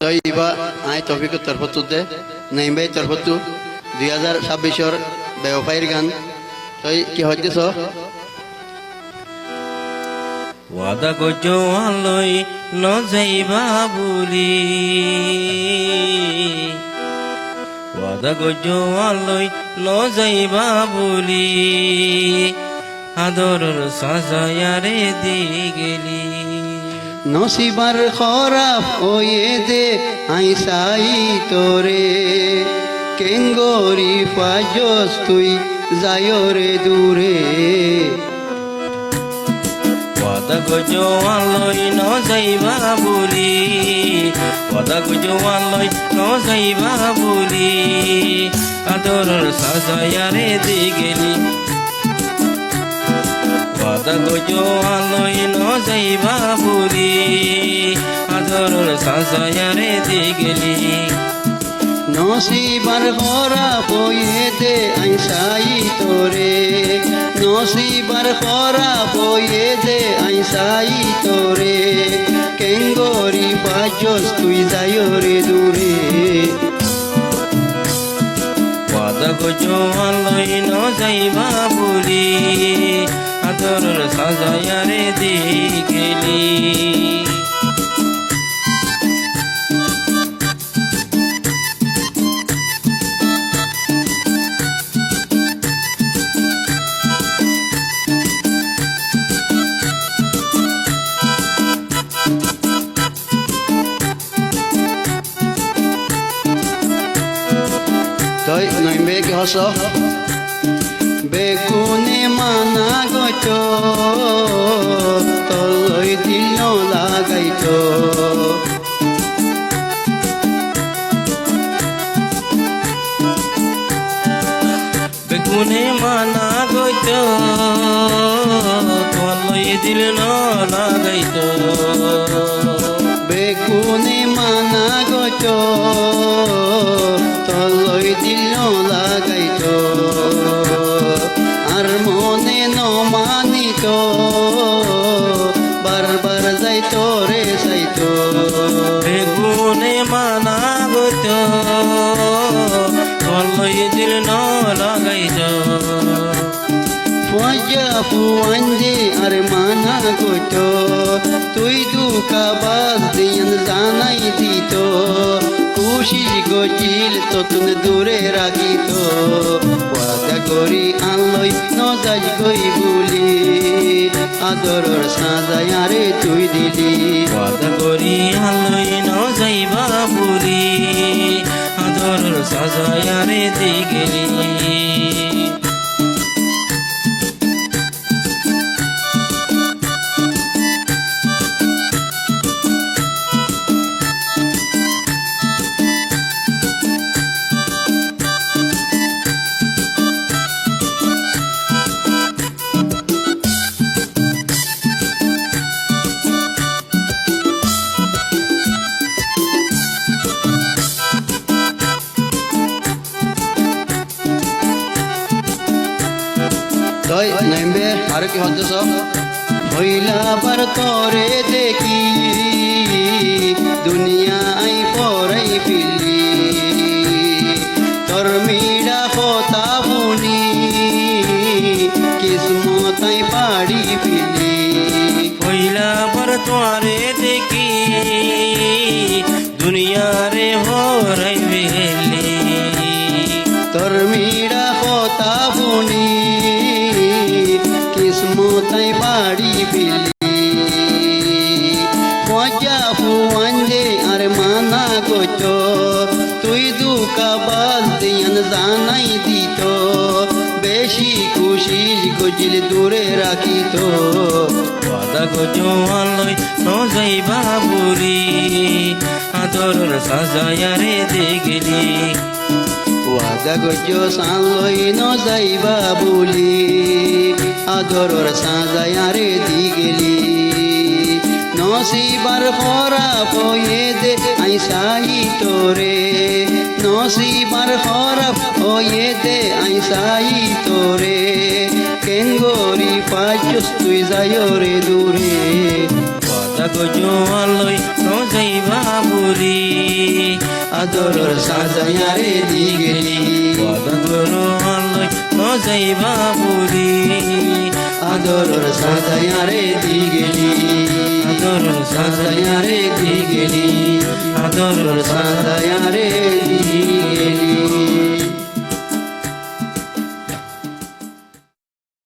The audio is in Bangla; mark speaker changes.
Speaker 1: তই ইবা আই তফিকের তরফত দে নাইমবাই তরফত 2026 বেওফাইর গান তই কি হইতেছ
Speaker 2: ওয়াদা করছো আলোই ন যাইবা বুলি ওয়াদা করছো আলোই ন যাইবা বুলি আদরের সাজায়ারে দি গেলি
Speaker 1: নসিবার খরাপ ওয়ে দে আই সাই তোরে কেঙ্গরি পাজস তুই যায়রে দূরে
Speaker 2: ওয়াদা করছো আলোই ন যাইবা বুলি ওয়াদা করছো আলোই ন যাইবা বুলি আদরের সাজায়ারে দি গেলি ওয়াদা করছো আলোই ন যাইবা বুলি আদরের সাজায়ারে দি গেলি
Speaker 1: নসিবার খরাপ ওয়ে দে আই সাই তোরে নসিবার খরাপ ওয়ে দে আই সাই তোরে কেঙ্গরি পাজস তুই যায়রে দূরে
Speaker 2: ওয়াদা করছো আলোই ন যাইবা বুলি আদরের সাজায়ারে দি গেলি
Speaker 1: তই নইমবে কি হস বেগুনে মানা গত তলই দিল লাগাইত
Speaker 2: বেগুনে মানা গইত তোমালই দিল ন লাগাইত
Speaker 1: বেগুনে মানা গত তলই দিল লাগাইত আর মনে ন মানিত বারবার যাইত রে সাইত
Speaker 2: বেগুনে মানা গইত তোমালই দিল ন লাগাইত
Speaker 1: ফুয়াজা ফুয়াঞ্জে আর মানা গত তুই দুকা বাজ দিয়ান জানাই দিত কোশিশ গজিল তো তুমি দূরে রাখিত ওয়াদা করি আনলই নজাজ গই বুলি আদরর সাজায়ারে তুই দিলি
Speaker 2: ওয়াদা করি আলোই ন যাইবা বুলি আদরের সাজায়ারে দি গেলি
Speaker 1: তই নাইমবে আর কি হতেছ হইলাবার তরে দেখি দুনিয়ায় পরাই ফিলি তোর মিড়া কথা বুনি কিসমতাই পাড়ি ফিলি
Speaker 2: পইলা বার তোরে দেখি দুনিয়ারে হরাই বেলি
Speaker 1: তোর মিড়া কথা বুনি কিসমতাই পাড়ি ফিলি মজা ফুয়াঞ্জে আর মানা গত তুই দুকা বাজ দিয়ান জানাই দিত বেশি খুশি গজিল দূরে রাখিত
Speaker 2: ওয়াদা করছো আলোই ন যাইবা বুলি আদরের সাজায়ারে দি গেলি
Speaker 1: ওয়াদা গজ সালই ন যাইবা বুলি আদরর সাজায়ারে দি গেলি নসিবার খরাপ হয়ে দে আই সাই তোরে নসিবার খরাপ হয়ে দে আই সাই তোরে কেঙ্গরি পাজস তুই যায়রে দূরে
Speaker 2: ওয়াদা করছো আলোই ন যাইবা বুড়ি
Speaker 1: আদরর সাজায়ারে দি গেলি
Speaker 2: ওয়াদা করো আল্লাহ যাইবা বুড়ি
Speaker 1: আদরর সাজায়ারে দি গেলি
Speaker 2: আদর
Speaker 1: সাজায়ারে দি গেলি
Speaker 2: আদর
Speaker 1: সাজায়া